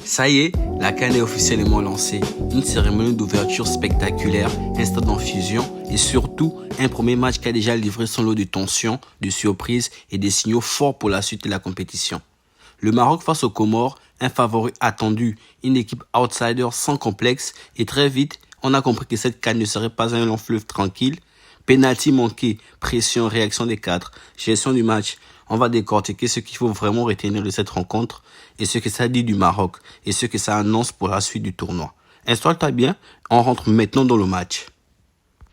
Ça y est, la CAN est officiellement lancée. Une cérémonie d'ouverture spectaculaire, un stade en fusion et surtout un premier match qui a déjà livré son lot de tensions, de surprises et des signaux forts pour la suite de la compétition. Le Maroc face aux Comores, un favori attendu, une équipe outsider sans complexe et très vite, on a compris que cette CAN ne serait pas un long fleuve tranquille. Penalty manqué, pression, réaction des cadres, gestion du match. On va décortiquer ce qu'il faut vraiment retenir de cette rencontre et ce que ça dit du Maroc et ce que ça annonce pour la suite du tournoi. Installe-toi bien, on rentre maintenant dans le match.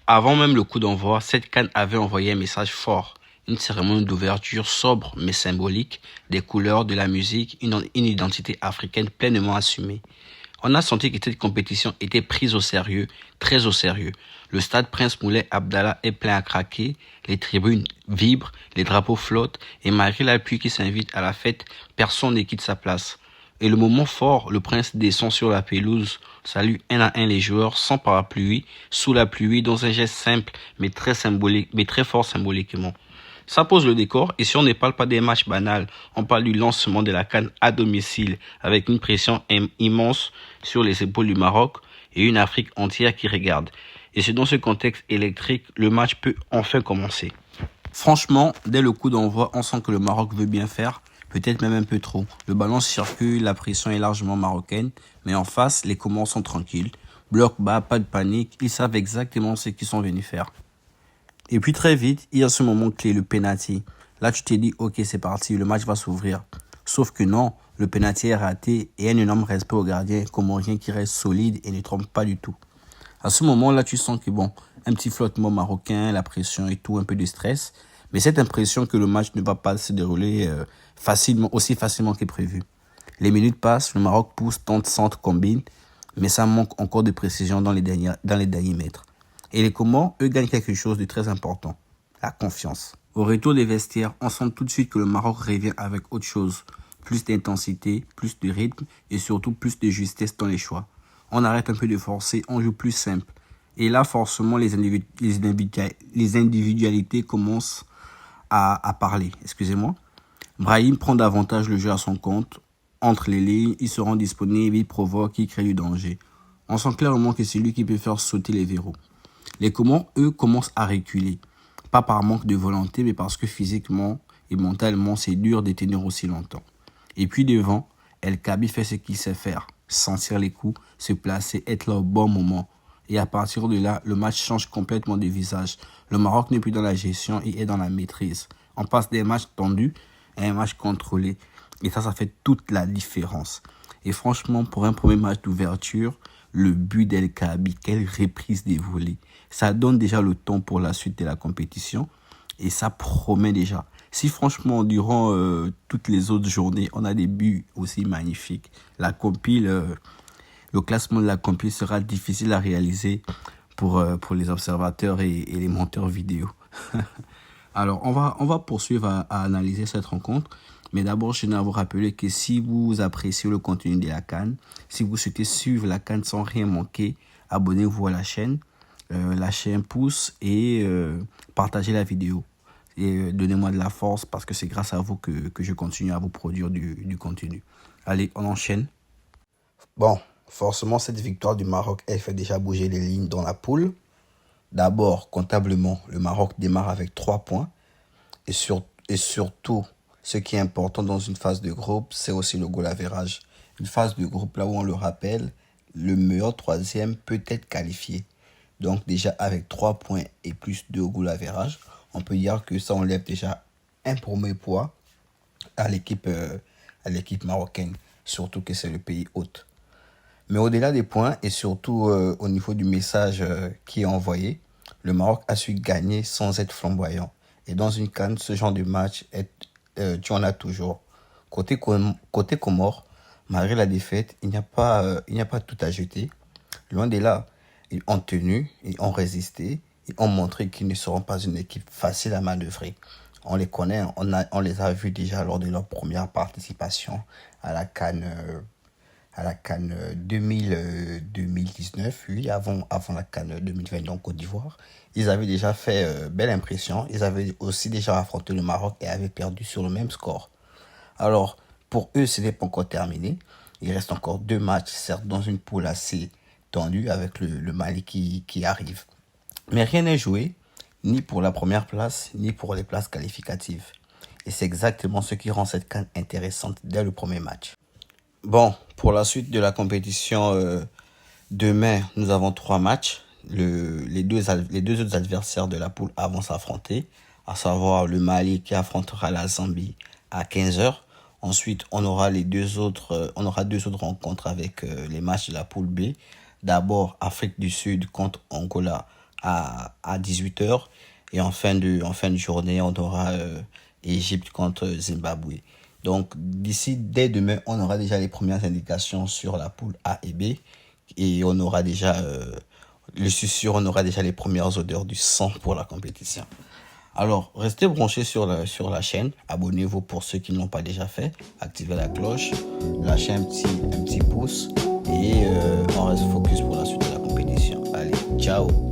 Avant même le coup d'envoi, cette CAN avait envoyé un message fort. Une cérémonie d'ouverture sobre mais symbolique, des couleurs, de la musique, une identité africaine pleinement assumée. On a senti que cette compétition était prise au sérieux, très au sérieux. Le stade Prince Moulay Abdallah est plein à craquer, les tribunes vibrent, les drapeaux flottent et malgré la pluie qui s'invite à la fête, personne ne quitte sa place. Et le moment fort, le prince descend sur la pelouse, salue un à un les joueurs sans parapluie, sous la pluie, dans un geste simple mais très symbolique, mais très fort symboliquement. Ça pose le décor et si on ne parle pas des matchs banals, on parle du lancement de la CAN à domicile avec une pression immense sur les épaules du Maroc et une Afrique entière qui regarde. Et c'est dans ce contexte électrique, le match peut enfin commencer. Franchement, dès le coup d'envoi, on sent que le Maroc veut bien faire, peut-être même un peu trop. Le ballon circule, la pression est largement marocaine, mais en face, les Comores sont tranquilles. Bloc bas, pas de panique, ils savent exactement ce qu'ils sont venus faire. Et puis très vite, il y a ce moment clé, le penalty. Là, tu t'es dit, ok, c'est parti, le match va s'ouvrir. Sauf que non, le penalty est raté et un énorme respect au gardien comorien qui reste solide et ne trompe pas du tout. À ce moment-là, tu sens que bon, un petit flottement marocain, la pression et tout, un peu de stress. Mais cette impression que le match ne va pas se dérouler aussi facilement que prévu. Les minutes passent, le Maroc pousse, tente, centre, combine, mais ça manque encore de précision dans les derniers mètres. Et les Comores, eux, gagnent quelque chose de très important, la confiance. Au retour des vestiaires, on sent tout de suite que le Maroc revient avec autre chose. Plus d'intensité, plus de rythme et surtout plus de justesse dans les choix. On arrête un peu de forcer, on joue plus simple. Et là, forcément, les individualités commencent à parler. Excusez-moi. Brahim prend davantage le jeu à son compte. Entre les lignes, il se rend disponible, il provoque, il crée du danger. On sent clairement que c'est lui qui peut faire sauter les verrous. Les Comores, eux, commencent à reculer. Pas par manque de volonté, mais parce que physiquement et mentalement, c'est dur de tenir aussi longtemps. Et puis devant, El Kaabi fait ce qu'il sait faire. Sentir les coups, se placer, être là au bon moment. Et à partir de là, le match change complètement de visage. Le Maroc n'est plus dans la gestion, il est dans la maîtrise. On passe des matchs tendus à un match contrôlé. Et ça fait toute la différence. Et franchement, pour un premier match d'ouverture, le but d'El Kaabi, quelle reprise des volets. Ça donne déjà le ton pour la suite de la compétition et ça promet déjà. Si franchement, durant toutes les autres journées, on a des buts aussi magnifiques, le classement de la compile sera difficile à réaliser pour les observateurs et les monteurs vidéo. Alors, on va poursuivre à analyser cette rencontre. Mais d'abord, je tiens à vous rappeler que si vous appréciez le contenu de la CAN, si vous souhaitez suivre la CAN sans rien manquer, abonnez-vous à la chaîne, lâchez un pouce et partagez la vidéo. Et donnez-moi de la force parce que c'est grâce à vous que je continue à vous produire du contenu. Allez, on enchaîne. Bon, forcément, cette victoire du Maroc, elle fait déjà bouger les lignes dans la poule. D'abord, comptablement, le Maroc démarre avec 3 points. Et surtout, ce qui est important dans une phase de groupe, c'est aussi le goal average. Une phase de groupe, là où on le rappelle, le meilleur troisième peut être qualifié. Donc déjà, avec 3 points et plus de goal average, on peut dire que ça enlève déjà un premier poids à l'équipe marocaine. Surtout que c'est le pays hôte. Mais au-delà des points et surtout au niveau du message qui est envoyé, le Maroc a su gagner sans être flamboyant. Et dans une CAN, ce genre de match, tu en as toujours. Côté Comores, malgré la défaite, il n'y a pas tout à jeter. Loin de là, ils ont tenu, ils ont résisté, ils ont montré qu'ils ne seront pas une équipe facile à manœuvrer. On les connaît, on les a vus déjà lors de leur première participation à la CAN 2019, oui, avant la CAN 2020 en Côte d'Ivoire. Ils avaient déjà fait belle impression. Ils avaient aussi déjà affronté le Maroc et avaient perdu sur le même score. Alors, pour eux, ce n'est pas encore terminé. Il reste encore 2 matchs, certes dans une poule assez tendue avec le Mali qui arrive. Mais rien n'est joué, ni pour la première place, ni pour les places qualificatives. Et c'est exactement ce qui rend cette CAN intéressante dès le premier match. Bon, pour la suite de la compétition, demain, nous avons 3 matchs. Les deux autres adversaires de la poule vont s'affronter, à savoir le Mali qui affrontera la Zambie à 15h. Ensuite, on aura 2 autres rencontres avec les matchs de la poule B. D'abord, Afrique du Sud contre Angola à 18h. Et en fin de journée, on aura Égypte contre Zimbabwe. Donc, dès demain, on aura déjà les premières indications sur la poule A et B. Et on aura déjà, je suis sûr, on aura déjà les premières odeurs du sang pour la compétition. Alors, restez branchés sur la chaîne. Abonnez-vous pour ceux qui ne l'ont pas déjà fait. Activez la cloche. Lâchez un petit pouce. Et on reste focus pour la suite de la compétition. Allez, ciao!